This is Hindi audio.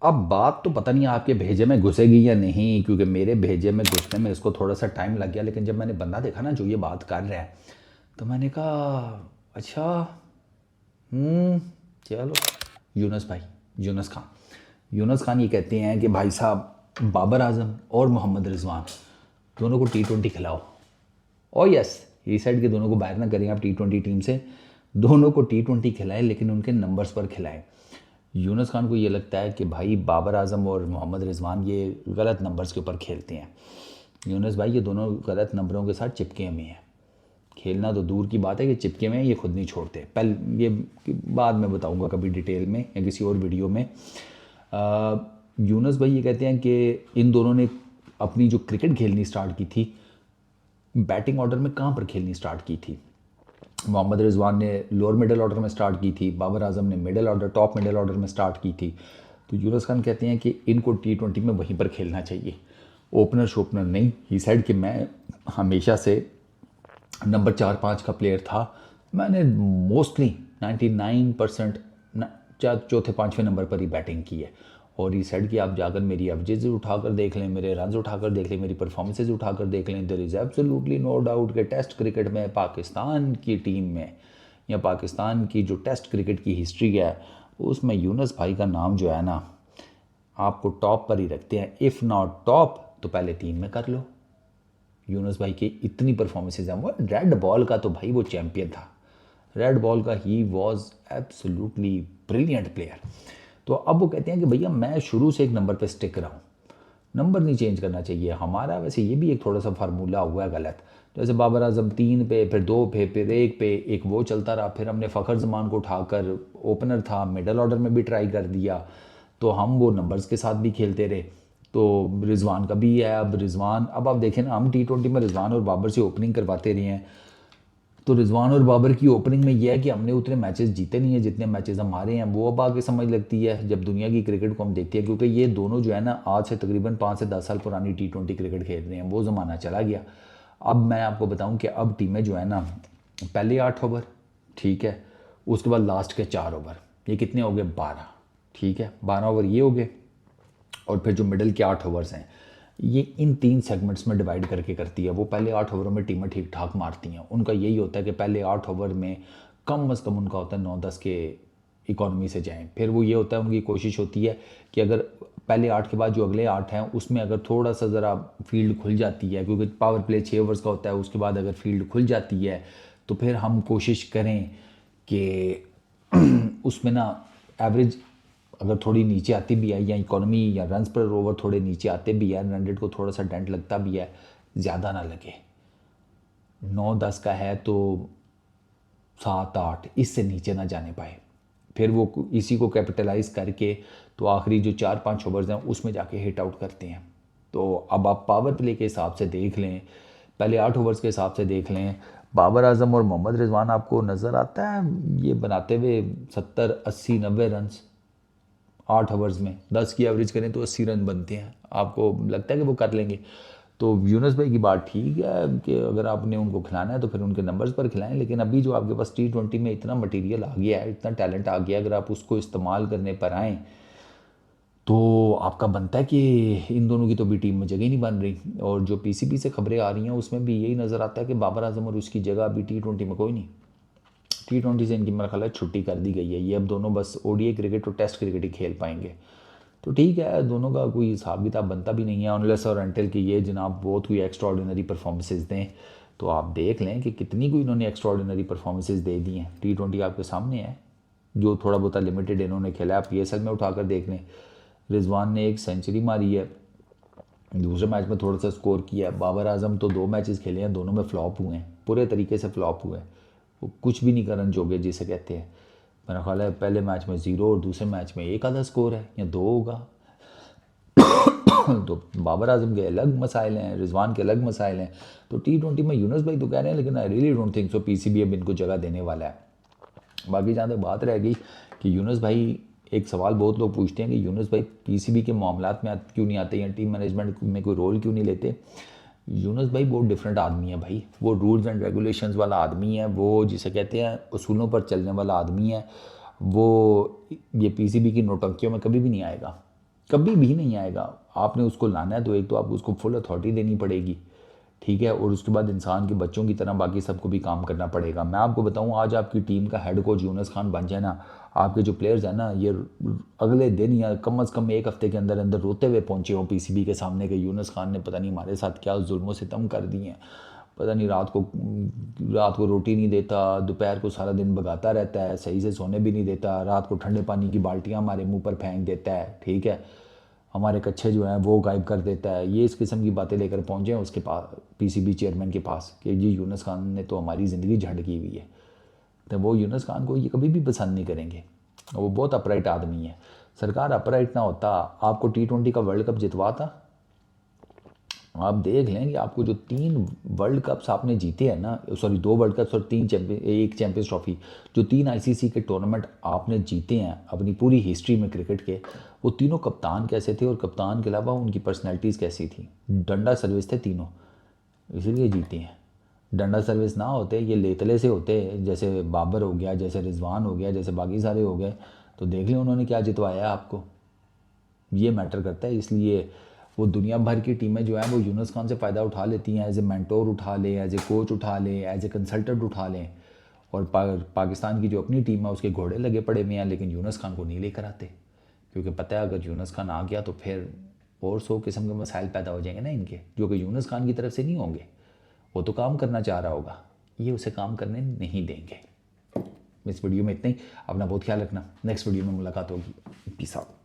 अब बात तो पता नहीं आपके भेजे में घुसेगी या नहीं, क्योंकि मेरे भेजे में घुसने में इसको थोड़ा सा टाइम लग गया, लेकिन जब मैंने बंदा देखा ना जो ये बात कर रहा है, तो मैंने कहा अच्छा, हम्म, चलो। यूनुस भाई, यूनुस खान ये कहते हैं कि भाई साहब बाबर आजम और मोहम्मद रिजवान दोनों को T20 खिलाओ। ओ यस, ही साइड के दोनों को बाहर ना करें आप T20 टीम से, दोनों को T20 खिलाएं, लेकिन उनके नंबर्स पर खिलाएं। यूनुस खान को ये लगता है कि भाई बाबर आजम और मोहम्मद रिजवान ये गलत नंबर्स के ऊपर खेलते हैं। यूनुस भाई ये दोनों गलत नंबरों के साथ चिपके हुए हैं। खेलना तो दूर की बात है कि चिपके हुए हैं, ये खुद नहीं छोड़ते। पहले ये बाद में बताऊंगा कभी डिटेल में या किसी और वीडियो में। यूनुस भाई ये कहते हैं कि इन दोनों ने अपनी जो क्रिकेट खेलनी स्टार्ट की थी, बैटिंग ऑर्डर में कहाँ पर खेलनी स्टार्ट की थी। मोहम्मद रिजवान ने लोअर मिडिल ऑर्डर में स्टार्ट की थी, बाबर आजम ने middle order, top middle order में स्टार्ट की थी। तो यूनुस खान कहते हैं कि इनको T20 में वहीं पर खेलना चाहिए, ओपनर शोपनर नहीं। ही साइड कि मैं हमेशा से नंबर 4-5 का प्लेयर था। मैंने मोस्टली 99% चौथे पाँचवें नंबर पर ही बैटिंग की है। और इस साइड की आप जाकर मेरी एवरेज उठाकर देख लें, मेरे रन उठाकर देख लें, मेरी परफॉर्मेंसेज उठाकर देख लें, there is absolutely no doubt कि टेस्ट क्रिकेट में पाकिस्तान की टीम में या पाकिस्तान की जो टेस्ट क्रिकेट की हिस्ट्री है उसमें यूनुस भाई का नाम जो है ना, आपको टॉप पर ही रखते हैं। इफ़ नॉट टॉप तो पहले 3 में कर लो। यूनुस भाई की इतनी परफॉर्मेंसेज हैं। वो रेड बॉल का तो भाई वो चैम्पियन था, रेड बॉल का he was absolutely brilliant player. तो अब वो कहते हैं कि भैया मैं शुरू से एक नंबर पे स्टिक रहा हूँ, नंबर नहीं चेंज करना चाहिए हमारा। वैसे ये भी एक थोड़ा सा फार्मूला हुआ है गलत। जैसे बाबर आजम 3 पे, फिर 2 पे, फिर 1 पे, एक वो चलता रहा। फिर हमने फ़खर जमान को उठाकर, ओपनर था, मिडल ऑर्डर में भी ट्राई कर दिया, तो हम वो नंबर्स के साथ भी खेलते रहे। तो रिजवान का भी है। अब रिजवान, अब आप देखें ना, हम T20 में रिजवान और बाबर से ओपनिंग करवाते रहे हैं। तो रिजवान और बाबर की ओपनिंग में यह है कि हमने उतने मैचेस जीते नहीं हैं जितने मैचेस हमारे हैं। वो अब आगे समझ लगती है जब दुनिया की क्रिकेट को हम देखते हैं, क्योंकि ये दोनों जो है ना आज से तकरीबन 5 से 10 साल पुरानी T20 क्रिकेट खेल रहे हैं। वो ज़माना चला गया। अब मैं आपको बताऊं कि अब टीमें जो है ना, पहले 8 ओवर, ठीक है, उसके बाद लास्ट के 4 ओवर, ये कितने हो गए, 12, ठीक है, 12 ओवर ये हो गए। और फिर जो मिडिल के 8 ओवर्स हैं, ये इन 3 सेगमेंट्स में डिवाइड करके करती है। वो पहले 8 ओवरों में टीमें ठीक ठाक मारती हैं। उनका यही होता है कि पहले 8 ओवर में कम अज़ कम उनका होता है 9-10 के इकॉनमी से जाएं। फिर वो ये होता है, उनकी कोशिश होती है कि अगर पहले 8 के बाद जो अगले 8 हैं उसमें अगर थोड़ा सा ज़रा फील्ड खुल जाती है, क्योंकि पावर प्ले 6 ओवर्स का होता है, उसके बाद अगर फील्ड खुल जाती है तो फिर हम कोशिश करें कि उसमें ना एवरेज अगर थोड़ी नीचे आती भी है, या इकोनॉमी या रन्स पर ओवर थोड़े नीचे आते भी है, रन रेट को थोड़ा सा डेंट लगता भी है, ज़्यादा ना लगे। 9-10 का है तो 7-8 इससे नीचे ना जाने पाए। फिर वो इसी को कैपिटलाइज करके तो आखिरी जो 4-5 ओवर्स हैं उसमें जाके हिट आउट करते हैं। तो अब आप पावर प्ले के हिसाब से देख लें, पहले 8 ओवर्स के हिसाब से देख लें, बाबर आजम और मोहम्मद रिजवान आपको नज़र आता है ये बनाते हुए 70-80-90 रन 8 ओवर्स में। 10 की एवरेज करें तो 80 रन बनते हैं। आपको लगता है कि वो कर लेंगे? तो यूनुस भाई की बात ठीक है कि अगर आपने उनको खिलाना है तो फिर उनके नंबर्स पर खिलाएं, लेकिन अभी जो आपके पास T20 में इतना मटेरियल आ गया है, इतना टैलेंट आ गया है, अगर आप उसको इस्तेमाल करने पर आएँ तो आपका बनता है कि इन दोनों की तो भी टीम में जगह ही नहीं बन रही। और जो PCB से खबरें आ रही हैं उसमें भी यही नज़र आता है कि बाबर आजम और उसकी जगह अभी T20 में कोई नहीं। T20 से इनकी मेरा ख्याल है छुट्टी कर दी गई है। ये अब दोनों बस ODI क्रिकेट और टेस्ट क्रिकेट ही खेल पाएंगे। तो ठीक है, दोनों का कोई हिसाब किताब बनता भी नहीं है अनलेस और अनटिल कि ये जनाब बहुत कोई एक्स्ट्राऑर्डिनरी परफॉर्मेंसेज दें। तो आप देख लें कि कितनी कोई इन्होंने एक्स्ट्राऑर्डिनरी परफॉर्मेंसेज दे दी हैं। T20 आपके सामने है, जो थोड़ा बहुत लिमिटेड इन्होंने खेला है। आप PSL में उठाकर देख लें, रिजवान ने 1 सेंचुरी मारी है, दूसरे मैच में थोड़ा सा स्कोर किया है। बाबर आजम तो 2 मैचेस खेले हैं, दोनों में फ्लॉप हुए हैं, पूरे तरीके से फ्लॉप हुए हैं। वो कुछ भी नहीं करन जोगे जिसे कहते हैं। मेरा ख्याल है पहले मैच में 0 और दूसरे मैच में 1 आधा स्कोर है या 2 होगा। तो बाबर आजम के अलग मसाइल हैं, रिजवान के अलग मसाइल हैं। तो T20 में यूनुस भाई तो कह रहे हैं, लेकिन I really don't think so PCB अब इनको जगह देने वाला है। बाकी जहाँ तक बात रह गई कि यूनुस भाई, एक सवाल बहुत लोग पूछते हैं कि यूनुस भाई PCB के मामलात में क्यों नहीं आते या टीम मैनेजमेंट में कोई रोल क्यों नहीं लेते। यूनुस भाई बहुत डिफरेंट आदमी है भाई, वो रूल्स एंड रेगुलेशंस वाला आदमी है, वो जिसे कहते हैं उसूलों पर चलने वाला आदमी है। वो ये PCB की नोटंकियों में कभी भी नहीं आएगा। कभी भी नहीं आएगा। आपने उसको लाना है तो एक तो आपको उसको फुल अथॉरिटी देनी पड़ेगी, ठीक है, और उसके बाद इंसान के बच्चों की तरह बाकी सबको भी काम करना पड़ेगा। मैं आपको बताऊं, आज आपकी टीम का हेड कोच यूनुस खान बन जाए ना, आपके जो प्लेयर्स हैं ना, ये अगले दिन या कम से कम एक हफ्ते के अंदर अंदर रोते हुए पहुंचे हों पीसीबी के सामने कि यूनुस खान ने पता नहीं हमारे साथ क्या जुल्म सितम कर दिए हैं, पता नहीं रात को रोटी नहीं देता, दोपहर को सारा दिन भगाता रहता है, सही से सोने भी नहीं देता, रात को ठंडे पानी की बाल्टियाँ हमारे मुंह पर फेंक देता है, ठीक है, हमारे कच्छे जो हैं वो गायब कर देता है। ये इस किस्म की बातें लेकर पहुँचे हैं उसके पास, पीसीबी चेयरमैन के पास, कि जी यूनुस खान ने तो हमारी ज़िंदगी झंड की हुई है। तो वो यूनुस खान को ये कभी भी पसंद नहीं करेंगे। वो बहुत अपराइट आदमी है। सरकार अपराइट ना होता, आपको T20 का वर्ल्ड कप जितवाता। आप देख लें कि आपको जो 3 वर्ल्ड कप्स आपने जीते हैं ना, सॉरी 2 वर्ल्ड कप्स और 1 चैंपियंस ट्रॉफी, जो 3 आईसीसी के टूर्नामेंट आपने जीते हैं अपनी पूरी हिस्ट्री में क्रिकेट के, वो तीनों कप्तान कैसे थे और कप्तान के अलावा उनकी पर्सनैलिटीज़ कैसी थी। डंडा सर्विस थे तीनों, इसीलिए जीते हैं। डंडा सर्विस ना होते, ये लेतले से होते, जैसे बाबर हो गया, जैसे रिजवान हो गया, जैसे बाकी सारे हो गए, तो देख लें उन्होंने क्या जितवाया आपको। ये मैटर करता है। इसलिए वो दुनिया भर की टीमें जो हैं वो यूनुस खान से फ़ायदा उठा लेती हैं, एज ए मेंटोर उठा लें, एज ए कोच उठा लें, एज ए कंसल्टेंट उठा लें, और पाकिस्तान की जो अपनी टीम है उसके घोड़े लगे पड़े हुए हैं, लेकिन यूनुस खान को नहीं लेकर आते, क्योंकि पता है अगर यूनुस खान आ गया तो फिर और 100 किस्म के मसाइल पैदा हो जाएंगे ना इनके, जो कि यूनुस खान की तरफ से नहीं होंगे। वो तो काम करना चाह रहा होगा, ये उसे काम करने नहीं देंगे। इस वीडियो में इतना ही। अपना बहुत ख्याल रखना, नेक्स्ट वीडियो में मुलाकात होगी। Peace out.